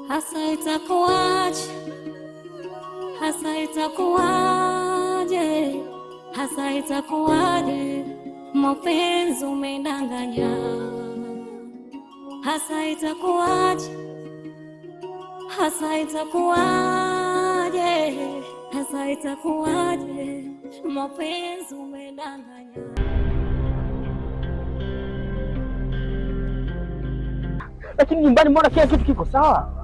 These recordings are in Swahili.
hasa itakuwaje, hasa itakuwaje, hasa itakuwaje, mapenzi umedanganya, hasa itakuwaje, hasa itakuwaje, hasa itakuwaje, mapenzi umedanganya. Lakini nyumbani mbona kila kitu kiko sawa?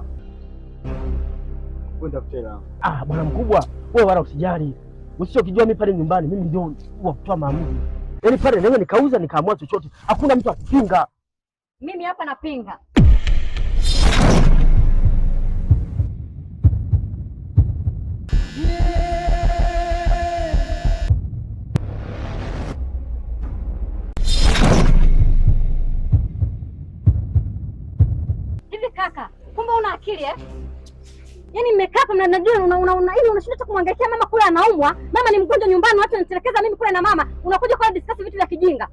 Kwenda kutela. Bwana mkubwa, wewe wala usijali. Usichokijua mimi pale nyumbani, mimi ndio wa kutoa maamuzi. Yaani pale naweza nikauza nikaamua chochote. Hakuna mtu akupinga. Mimi hapa napinga. Hivi kaka, kumbe una akili eh? Yaani mmekaa hapa mnajua ili unashinda tu kumwangaikia mama kule anaumwa. Mama ni mgonjwa nyumbani, watu wanatelekeza mimi kule na mama. Unakuja kwa discuss vitu vya kijinga.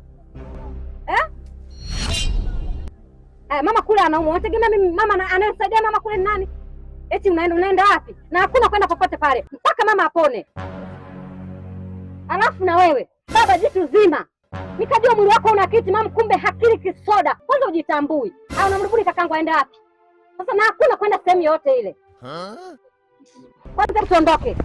Mama kule anaumwa. Unategemea mimi mama anayesaidia mama kule ni nani? Eti unaenda wapi? Na hakuna kwenda popote pale mpaka mama apone. Alafu na wewe, baba jitu zima. Nikajua mwili wako una kiti mama, kumbe hakili kisoda. Kwanza ujitambui. Unamrubuni kakangu aende wapi? Sasa na hakuna kwenda sehemu yote ile. Kwanza tuondoke.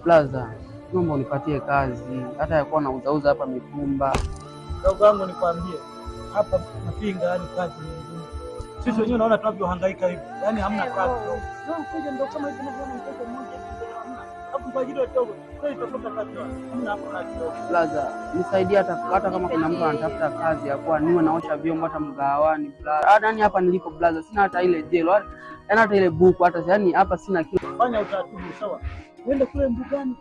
Blaza, naomba unipatie kazi hata ya kuwa nauzauza hapa mitumba. Ndugu yangu nikwambie, hapa napinga yani kazi nyingine. Sisi wenyewe naona tunavyohangaika hivi. Yaani hamna kazi. Ndio kama hivi tunavyoona mtoto mmoja hapo kwa ajili ya dogo. Sasa itafuta kazi. Hamna hapo kazi. Blaza, nisaidie hata kama kuna mtu anatafuta kazi ya kuwa niwe naosha vyombo hata mgawani blaza. Yaani hapa nilipo blaza sina hata ile jelo. Yaani hata ile buku hata yaani hapa sina kitu. Fanya utaratibu sawa. Uende kule mbugani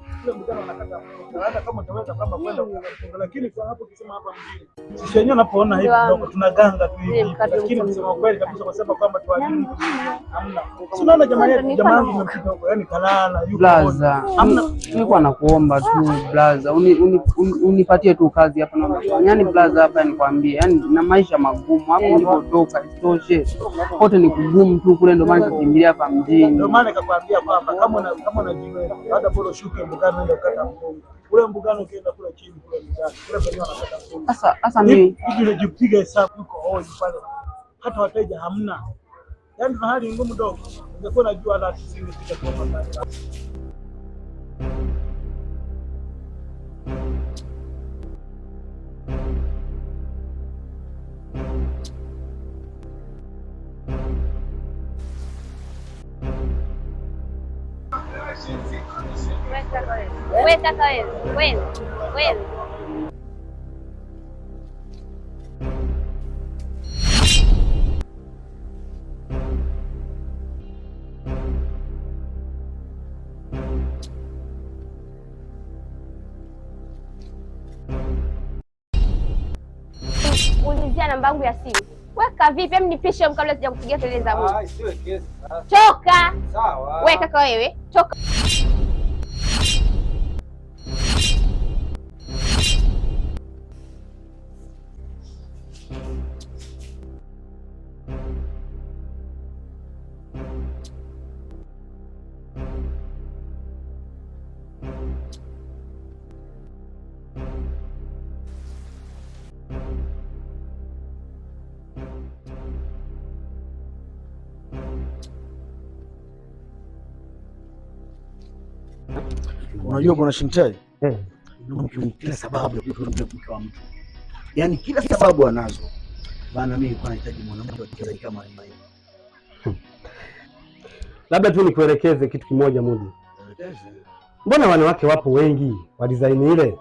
wanakata. Hata kama utaweza kama kwenda kufunga, lakini kwa hapo ukisema hapa mjini. Sisi wenyewe unapoona hivi ndio tunaganga tu hivi. Lakini kusema kweli kabisa kwa sababu kama tuajiri hamna. Tunaona jamaa yangu mmepita huko, yani kalala yuko. Blaza, hamna. Nilikuwa nakuomba tu blaza, unipatie tu kazi hapa na yaani blaza hapa nikwambie, yani na maisha magumu hapo nilipotoka isitoshe. Kote ni kugumu tu kule, ndio maana nikimbilia hapa mjini. Ndio maana nikakwambia kwamba kama unajiweza hata bora shuke mbugani ndio kata mpunga. Ule mbugani ukienda kule chini kule mbugani. Kule penyewe wanakata mpunga. Sasa mimi hivi najipiga hesabu yuko hoi pale. Hata wateja hamna. Yaani tuna hali ngumu dogo. Ungekuwa unajua hata sisi nipita kwa pale. Wewe kaka wewe. Ulizia namba yangu ya simu. Weka vipi? Hem nipishe kabla sijakupigia kelele za Mungu. Sio kesi. Toka. Sawa. Wewe kaka wewe, toka. Unajua bwana Shintai? Kila sababu ya kutoa mke wa mtu. Yaani kila sababu anazo. Bana mimi kwa nahitaji mwanamke wa kizazi kama mimi. Labda tu nikuelekeze kitu kimoja Mudi. Mbona wanawake wapo wengi wa design ile?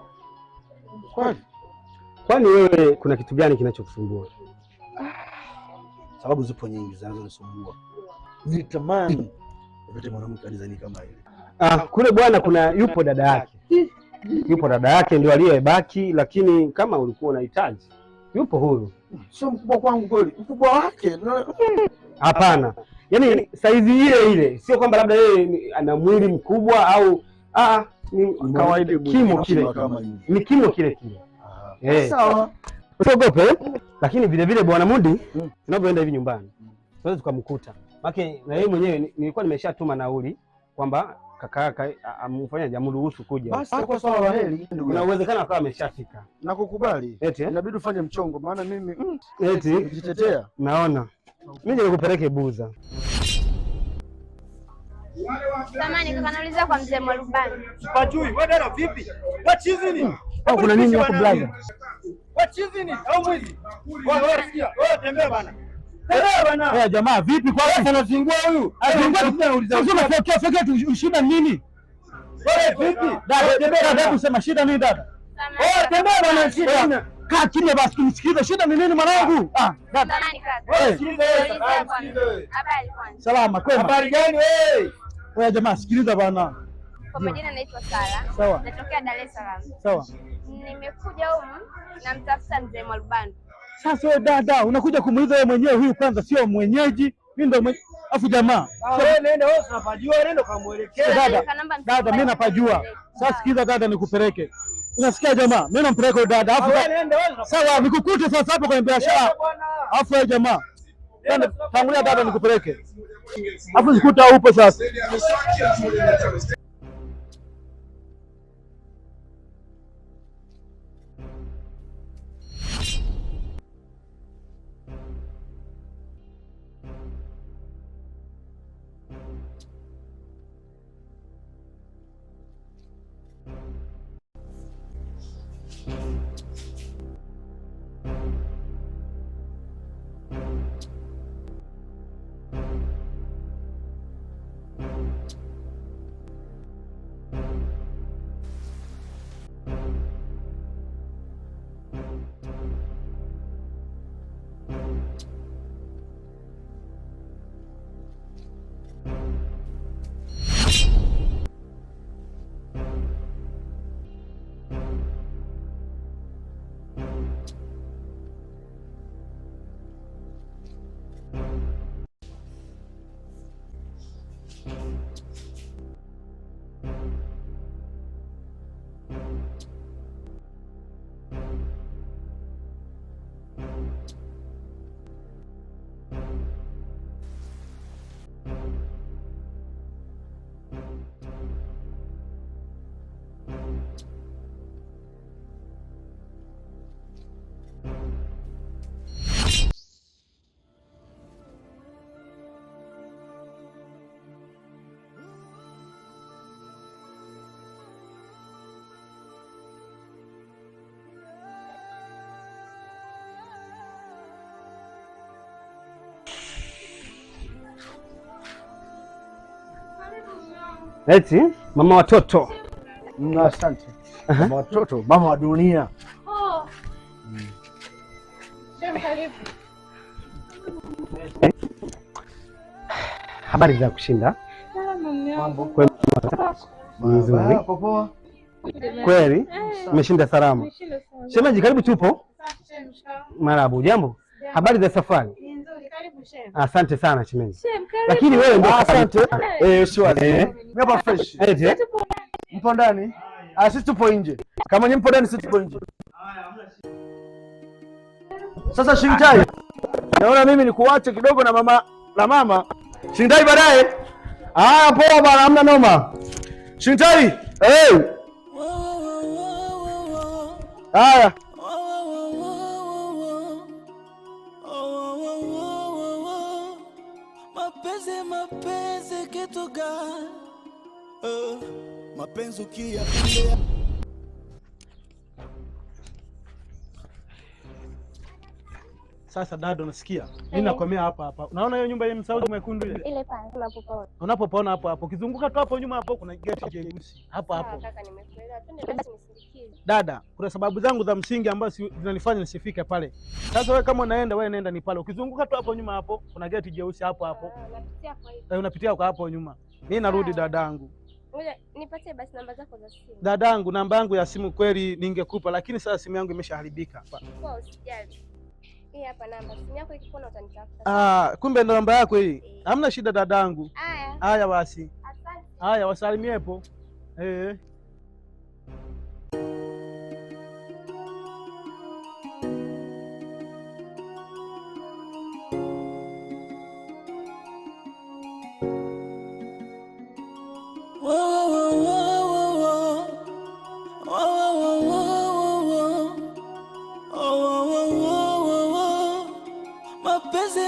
Kwani wewe kuna kitu gani kinachokusumbua? Sababu zipo nyingi zinazonisumbua. Nilitamani nipate mwanamke wa design kama ile. Kule bwana yupo dada yake. Yupo dada yake ndio aliyebaki, lakini kama ulikuwa unahitaji Yupo huru. Sio mkubwa kwangu kweli. Mkubwa wake. Hapana. Yaani saizi ile sio kwamba labda yeye ana mwili mkubwa au ni kawaida kimo kile kama hivi. Ni kimo kile kile. Sawa. Usiogope. Lakini vile vile Bwana Mudi tunapoenda hivi nyumbani tunaweza tukamkuta. Maana na yeye mwenyewe nilikuwa nimeshatuma nauli kwamba kaka amfanya jamruhusu kuja. Basi kwa swala la heri kuna uwezekano akawa ameshafika. Na kukubali. Inabidi ufanye mchongo maana mimi nijitetea. Naona. Mimi nikupeleke Buza. Samani kaka nauliza kwa mzee Mwalubani. Sipajui, wewe dada vipi? Wachizi nini? Au kuna nini hapo blaza? Wachizi nini? Au mwizi? Wewe sikia, wewe tembea bana. Tembea bana. Eh, jamaa vipi kwa nini anazingua huyu? Azingua tunauliza. Sio ushida nini? Wewe vipi? Dada tembea, dada kusema shida nini dada? Wewe tembea bana, shida nini? Kaa kimya basi kunisikiliza, shida ni nini mwanangu? Dada. Samani kaka. Wewe sikiliza wewe. Habari kwanza. Salama kwema. Habari gani wewe? Wewe jamaa sikiliza bana. Kwa majina naitwa Sara. Sawa. Natokea Dar es Salaam. Sawa. Nimekuja humu namtafuta mzee Mwalubani. Sasa wewe dada unakuja kumuuliza wewe mwenyewe, huyu kwanza sio mwenyeji, mimi ndo afu jamaa. Wewe nenda wewe unapajua, nenda kamuelekea. Dada mimi napajua. Sasa sikiza dada nikupeleke. Unasikia jamaa? Mimi nampeleka dada. Afu sawa nikukute sasa hapo kwenye biashara. Afu wewe jamaa. Tangulia dada nikupeleke. Afu nikuta upo sasa. Eti mama watoto. Asante. Mama watoto, mama wa dunia. Habari za kushinda. Mambo nzuri. Popoa. Kweli? Umeshinda salama. Shemeji karibu tupo. Marabu, jambo? Habari za safari? Nzuri, karibu shemeji. Asante sana shemeji. Lakini wewe ndio asante. Sio mimi hapa fresh. Mpo ndani? Sisi tupo nje. Kama nyinyi mpo ndani sisi tupo nje. Sasa Shintai, naona mimi nikuache kidogo na mama. Shintai baadaye. Poa bwana, hamna noma. Shintai, haya. Mapenzi kitu gani? Mapenzi ukia Sasa dada unasikia? Mimi nakomea hapa. Unaona hiyo nyumba ile msauzi mwekundu ile? Ile pale unapopaona. Unapopaona hapo. Ukizunguka tu hapo nyuma hapo kuna geti jeusi. Hapo. Kaka nimekuelewa. Twende basi nisindikize. Dada, kuna sababu zangu za msingi ambazo zinanifanya nisifike pale. Sasa wewe kama unaenda, wewe nenda ni pale. Ukizunguka tu hapo nyuma hapo kuna geti jeusi hapo. Unapitia kwa hiyo. Unapitia kwa hapo nyuma. Mimi narudi dadangu. Ngoja nipatie basi namba zako za simu. Dadangu, namba yangu ya simu kweli ningekupa, lakini sasa simu yangu imeshaharibika. Kwa usijali. Hii hapa namba. Simu yako ikipona utanitafuta. Kumbe ndo namba yako hii. Hamna shida dadangu. Haya basi. Asante. Haya, wasalimiepo.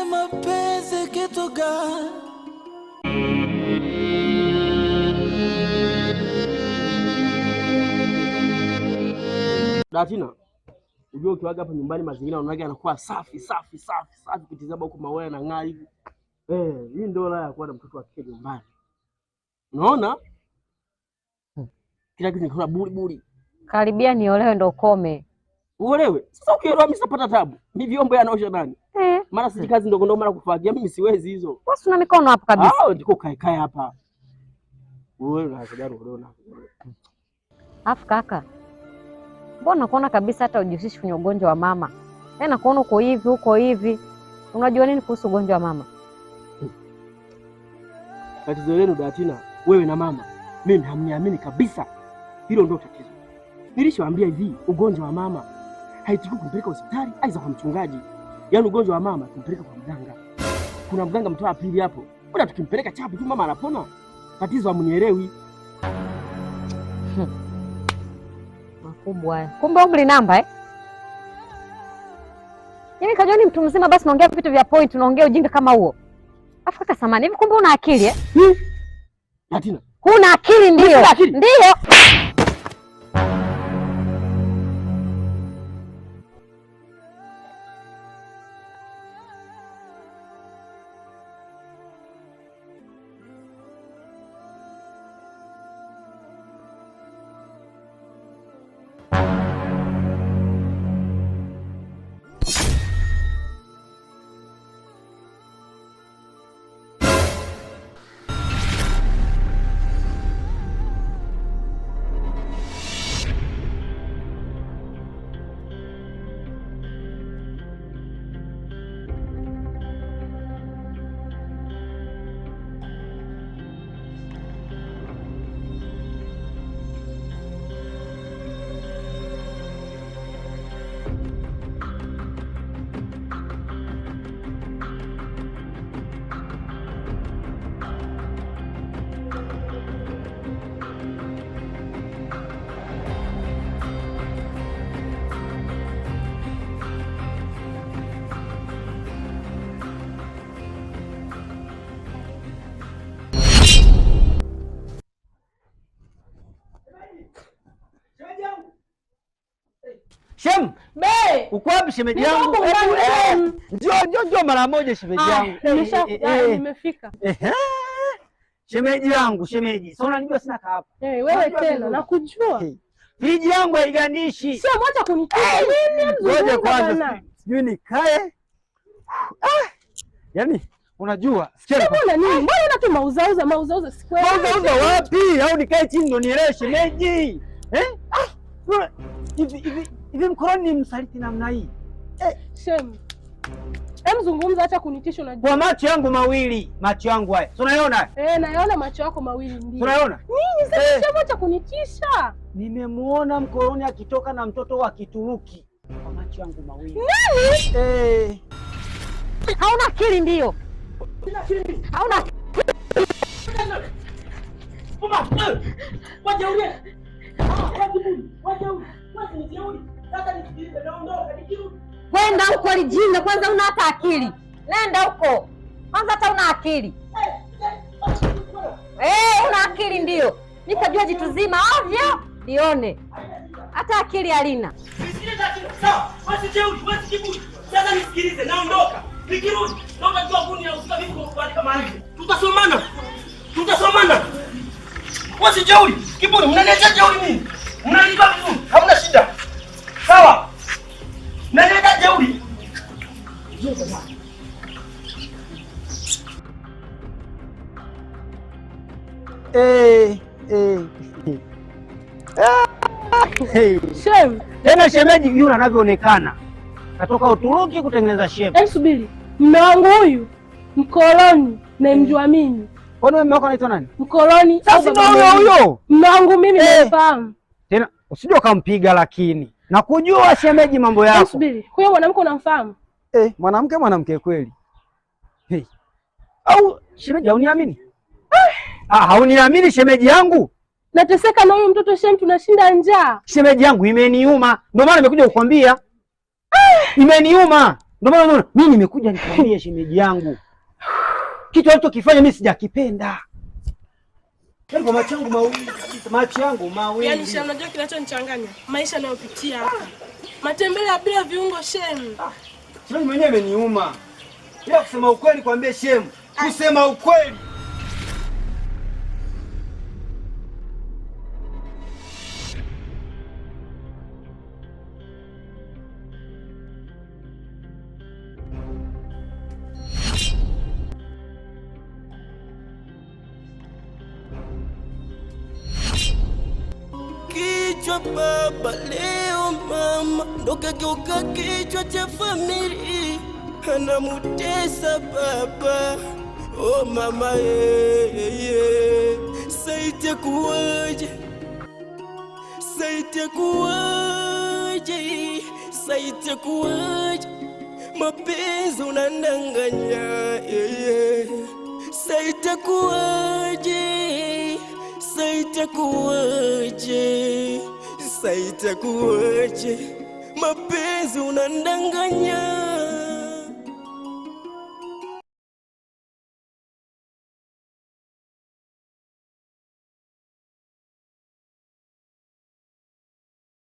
Mapenzi kitu gani? Datina, unajua ukiwaga hapa nyumbani mazingira unaona yanakuwa safi kitizama huko maua yanang'aa hivi. Hii ndio raha ya kuwa na mtoto wa kike nyumbani. Unaona? Kila kitu kinakuwa buri. Karibia niolewe ndo ukome. Uolewe? Sasa ukiolewa mimi sitapata tabu. Ni vyombo yanaosha nani? Mara si kazi ndogo mara kufagia, mimi siwezi hizo. Wewe una mikono hapo kabisa. Ndiko kae hapa. Wewe unasaidia unaona. Afu kaka, mbona kuona kabisa hata ujihusishi kwenye ugonjwa wa mama? Tena kuona uko hivi. Unajua nini kuhusu ugonjwa wa mama? Tatizo lenu Datina, wewe na mama, mimi hamniamini kabisa. Hilo ndio tatizo. Nilishawaambia hivi, ugonjwa wa mama haitakiwi kumpeleka hospitali aidha kwa mchungaji. Yaani ugonjwa wa mama tumpeleka kwa mganga. Kuna mganga mtoa pili hapo. Bora tukimpeleka chapu tu mama anapona. Tatizo hamnielewi. Makubwa haya. Kumbe umri namba Yaani kajua ni mtu mzima basi naongea vitu vya point, unaongea ujinga kama huo. Afu kaka samani, hivi kumbe una akili Datina. Huna akili ndio. Ndio. Shem, uko wapi shemeji yangu? Njoo mara moja shemeji yangu. Nimefika. Shemeji yangu, shemeji. Sasa unanijua sina kaa hapa. Wewe tena nakujua. Friji yangu haigandishi. Sio moja kunitia nini? Ngoja kwanza. Sijui nikae. Yaani unajua, sikia. Mbona nini? Mbona unatu mauzauza siku hiyo? Mauzauza wapi? Au nikae chini ndo nielewe shemeji? Hivi mkoroni ni msaliti namna hii? Shem. Zungumza acha kunitisha unajua. Kwa macho yangu mawili, macho yangu haya. Si unaona? Naona macho yako mawili ndio. Unaona? Nini sasa acha kunitisha? Nimemuona mkoroni akitoka na mtoto wa Kituruki. Kwa macho yangu mawili. Nani? Hauna akili ndio. Hauna Kwenda huko alijinga kwanza, una hata akili. Nenda huko. Kwanza hata una akili. Una akili ndio. Nikajua jitu zima ovyo, lione. Hata akili halina. Sawa, basi kiburi. Sasa nisikilize, naondoka. Nikirudi, naomba njoo kuni na usika vipi kwa kuandika maandiko. Tutasomana. Wasi jeuri, kiburi, mnaniacha jeuri mimi. Mnanipa vizuri, hamna shida. Sawa. Mnaniacha jeuri. Shem. Tena shemeji yule anavyoonekana katoka Uturuki kutengeneza shemeji. Subiri. Mume wangu huyu mkoloni na mjua mimi. Kwani mume wako anaitwa nani? Mkoloni. Sasa ndio huyo. Mume wangu mimi nafahamu. Tena usije ukampiga lakini. Na kujua shemeji mambo yako. Subiri. Huyo mwanamke unamfahamu? Mwanamke kweli. Au shemeji hauniamini? Hauniamini shemeji yangu? Nateseka na huyo mtoto Shem, tunashinda njaa. Shemeji yangu imeniuma. Ndio maana nimekuja kukwambia. Imeniuma. Ndio maana mimi nimekuja nikwambie shemeji yangu. Kitu alichokifanya mimi sijakipenda. Kwa macho yangu mawili. Yaani Shem, unajua kinachonichanganya? Maisha nayopitia hapa. Matembele bila viungo Shem. Shem mwenyewe imeniuma. Bila kusema ukweli kwambie Shem. Kusema ukweli. Kichwa baba leo mama ndo kageuka kichwa cha familia, anamutesa baba. Oh mama saite kuwaje, saite kuwaje, saite kuwaje, mapenzi unandanganya saite kuwaje, saite kuwaje, saite kuwaje, mapenzi unandanganya.